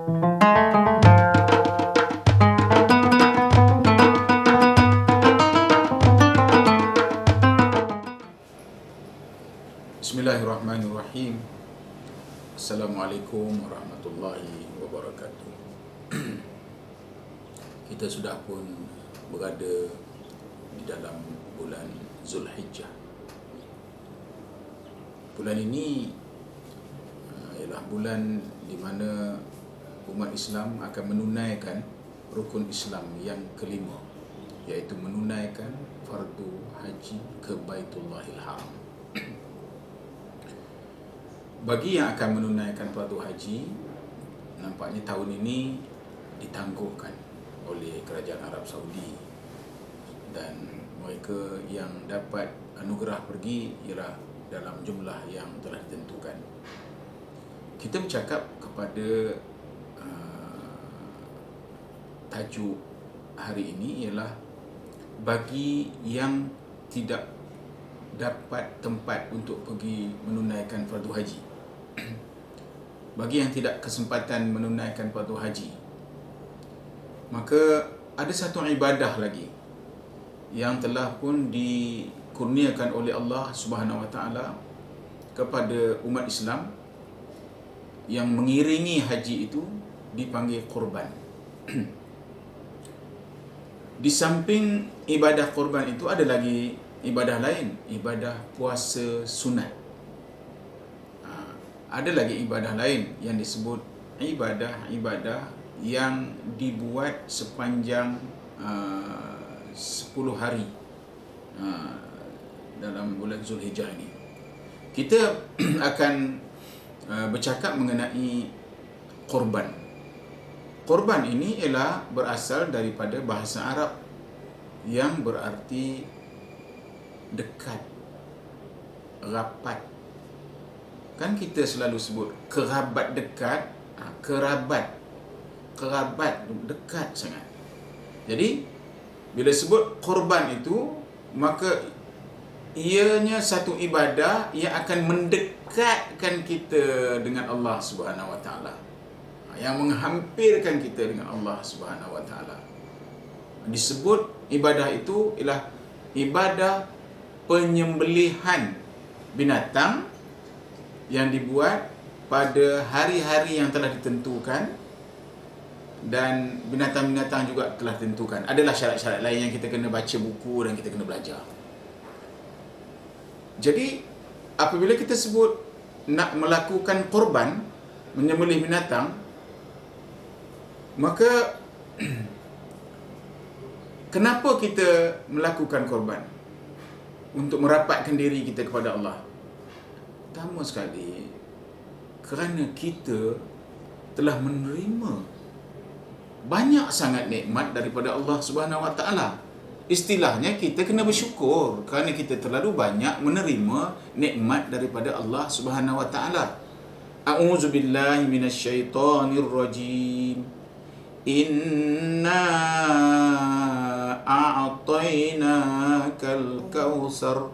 Bismillahirrahmanirrahim. Assalamualaikum warahmatullahi wabarakatuh. Kita sudah pun berada di dalam bulan Zulhijjah. Bulan ini ialah bulan di mana umat Islam akan menunaikan rukun Islam yang kelima, iaitu menunaikan fardu haji ke Baitullahil Haram. Bagi yang akan menunaikan fardu haji, nampaknya tahun ini ditangguhkan oleh Kerajaan Arab Saudi, dan mereka yang dapat anugerah pergi ialah dalam jumlah yang telah ditentukan. Kita bercakap kepada tajuk hari ini ialah bagi yang tidak dapat tempat untuk pergi menunaikan fardu haji. Bagi yang tidak kesempatan menunaikan fardu haji, maka ada satu ibadah lagi yang telah pun dikurniakan oleh Allah Subhanahu Wa Taala kepada umat Islam, yang mengiringi haji itu dipanggil kurban. Di samping ibadah kurban itu ada lagi ibadah lain, ibadah puasa sunat. Ada lagi ibadah lain yang disebut ibadah-ibadah yang dibuat sepanjang 10 hari dalam bulan Zulhijjah ini. Kita akan bercakap mengenai korban. Korban ini ialah berasal daripada bahasa Arab yang berarti dekat, rapat. Kan kita selalu sebut kerabat dekat, kerabat dekat sangat. Jadi bila sebut korban itu, maka ianya satu ibadah yang akan mendekatkan kita dengan Allah Subhanahu Wa Taala, yang menghampirkan kita dengan Allah Subhanahu Wa Taala. Disebut ibadah itu ialah ibadah penyembelihan binatang yang dibuat pada hari-hari yang telah ditentukan, dan binatang-binatang juga telah ditentukan. Adalah syarat-syarat lain yang kita kena baca buku dan kita kena belajar. Jadi apabila kita sebut nak melakukan korban, menyembelih binatang, maka kenapa kita melakukan korban? Untuk merapatkan diri kita kepada Allah. Pertama sekali, kerana kita telah menerima banyak sangat nikmat daripada Allah Subhanahu Wa Taala. Istilahnya kita kena bersyukur kerana kita terlalu banyak menerima nikmat daripada Allah Subhanahu Wa Taala. A'udzubillahi minasyaitonirrajim. Inna a'tainakal kautsar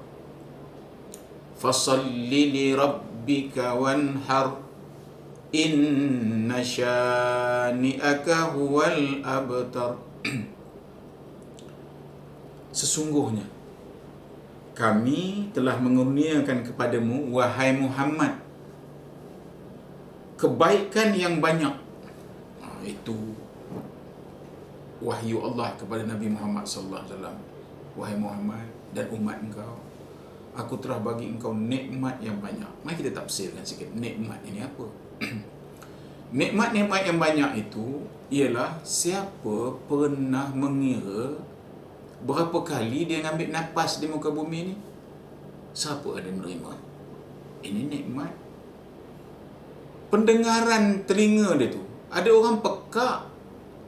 fasalli li rabbika wanhar inna syani'aka huwal abtar. Sesungguhnya kami telah mengurniakan kepadamu, wahai Muhammad, kebaikan yang banyak. Itu wahyu Allah kepada Nabi Muhammad sallallahu alaihi wasallam. Wahai Muhammad dan umat engkau, aku telah bagi engkau nikmat yang banyak. Mari kita tafsirkan sikit nikmat ini apa. Nikmat-nikmat yang banyak itu ialah siapa pernah mengira berapa kali dia ambil nafas di muka bumi ni? Siapa ada menerima? Ini nikmat. Pendengaran telinga dia tu. Ada orang pekak,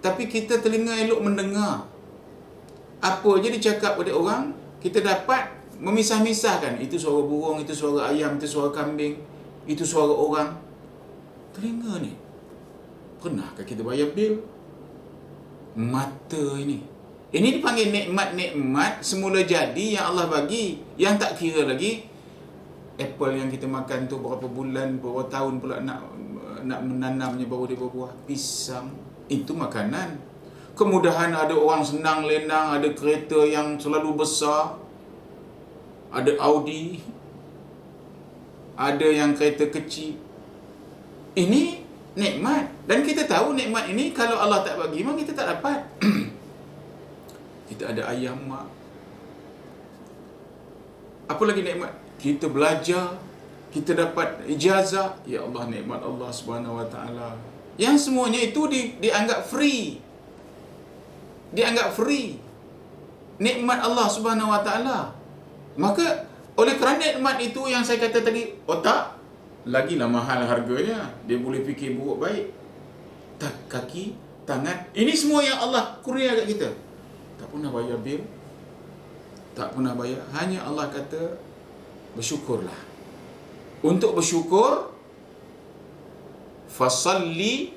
tapi kita telinga elok mendengar. Apa je dicakap oleh orang, kita dapat memisah-misahkan. Itu suara burung, itu suara ayam, itu suara kambing, itu suara orang. Telinga ni, pernahkah kita bayar bil? Mata ini dipanggil nikmat-nikmat semula jadi yang Allah bagi, yang tak kira lagi apple yang kita makan tu berapa bulan, berapa tahun pula nak nak menanamnya baru dia berbuah. Pisang itu makanan. Kemudahan, ada orang senang lenang, ada kereta yang selalu besar, ada Audi, ada yang kereta kecil. Ini nikmat. Dan kita tahu nikmat ini kalau Allah tak bagi, memang kita tak dapat. Kita ada ayam mak. Apa lagi nikmat? Kita belajar, kita dapat ijazah. Ya Allah, nikmat Allah Subhanahu Wa Taala. Yang semuanya itu dianggap free. Dianggap free. Nikmat Allah Subhanahu Wa Taala. Maka oleh kerana nikmat itu yang saya kata tadi, otak lagilah mahal harganya. Dia boleh fikir buruk baik. Tak, kaki, tangan, ini semua yang Allah kurnia kat kita. Tak pernah bayar bil, tak pernah bayar. Hanya Allah kata bersyukurlah. Untuk bersyukur, fasalli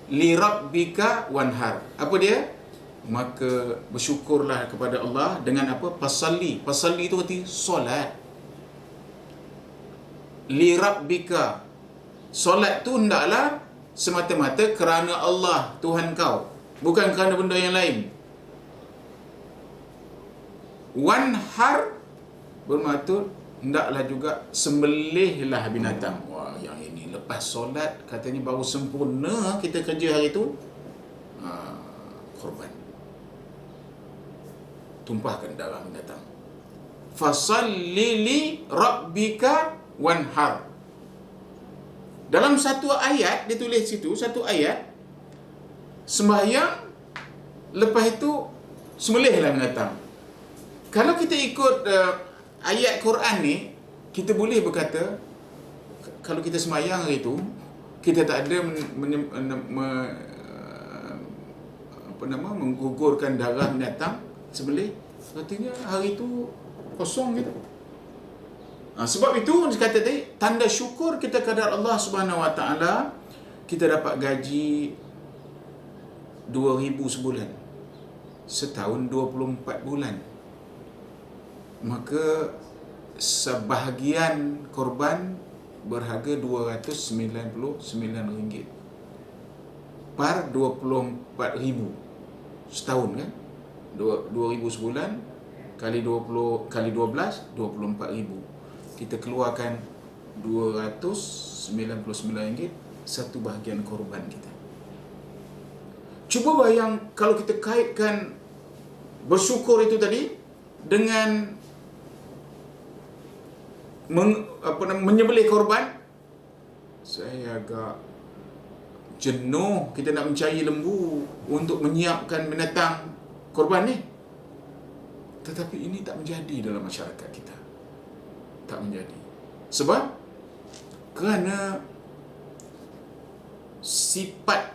li rabbika wanhar. Apa dia? Maka bersyukurlah kepada Allah dengan apa? Fasalli. Fasalli itu arti solat. Li rabbika. Solat tu hendaklah semata-mata kerana Allah Tuhan kau, bukan kerana benda yang lain. Wanhar bermaksud hendaklah juga sembelihlah binatang. Wah, yang ini lepas solat katanya baru sempurna kita kerja hari itu. Korban, tumpahkan darah binatang. Fasalli li rabbika wanhar. Dalam satu ayat dia tulis situ, satu ayat sembahyang, lepas itu sembelihlah binatang. Kalau kita ikut ayat Quran ni, kita boleh berkata kalau kita sembahyang hari itu, kita tak ada menggugurkan darah binatang sembelih, artinya hari itu kosong gitu. Sebab itu dia kata tadi, tanda syukur kita kepada Allah Subhanahu Wa Taala, kita dapat gaji 2,000 sebulan. Setahun 24 bulan. Maka sebahagian korban berharga RM299 per 24,000 setahun kan. 2,000 sebulan kali 20 kali 12, 24,000. Kita keluarkan RM299 satu bahagian korban kita. Cuba bayang kalau kita kaitkan bersyukur itu tadi dengan menyembelih korban. Saya agak jenuh kita nak mencari lembu untuk menyiapkan binatang korban ni. Tetapi ini tak menjadi dalam masyarakat kita. Tak menjadi. Sebab kerana sifat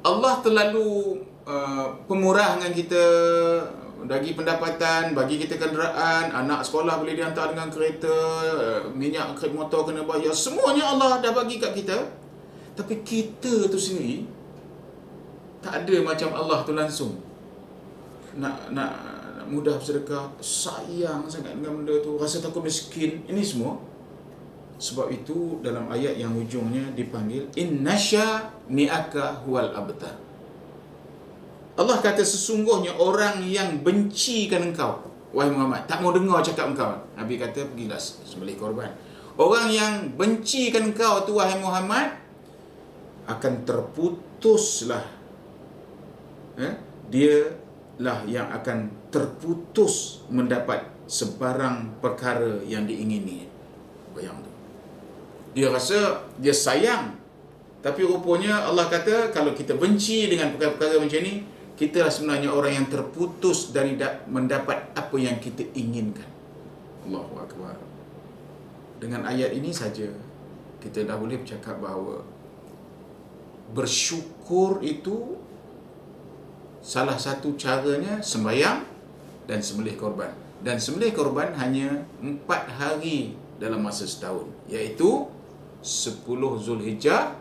Allah terlalu pemurah dengan kita, bagi pendapatan, bagi kita kenderaan, anak sekolah boleh dihantar dengan kereta, minyak kereta motor kena bayar, semuanya Allah dah bagi kat kita. Tapi kita tu sendiri tak ada macam Allah tu langsung nak mudah bersedekah, sayang sangat dengan benda tu, rasa takut miskin, ini semua. Sebab itu dalam ayat yang hujungnya dipanggil innasya ni'aka huwal abtar. Allah kata sesungguhnya orang yang bencikan engkau, wahai Muhammad, tak mau dengar cakap engkau. Nabi kata pergilah sembelih korban. Orang yang bencikan engkau tu, wahai Muhammad, akan terputuslah. Dia lah yang akan terputus mendapat sebarang perkara yang diingini. Bayang tu. Dia rasa dia sayang, tapi rupanya Allah kata kalau kita benci dengan perkara-perkara macam ni, kita sebenarnya orang yang terputus dari mendapat apa yang kita inginkan. Allahu Akbar. Dengan ayat ini saja kita dah boleh bercakap bahawa bersyukur itu salah satu caranya sembahyang dan sembelih korban. Dan sembelih korban hanya 4 hari dalam masa setahun, iaitu 10 Zulhijjah,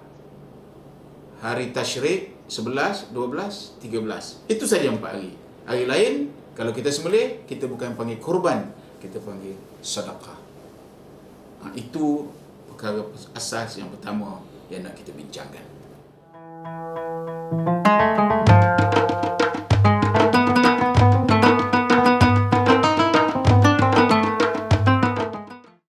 hari Tasyrik 11, 12, 13. Itu saja 4 hari. Hari lain kalau kita sembelih, kita bukan panggil korban, kita panggil sedekah. Itu perkara asas yang pertama yang nak kita bincangkan.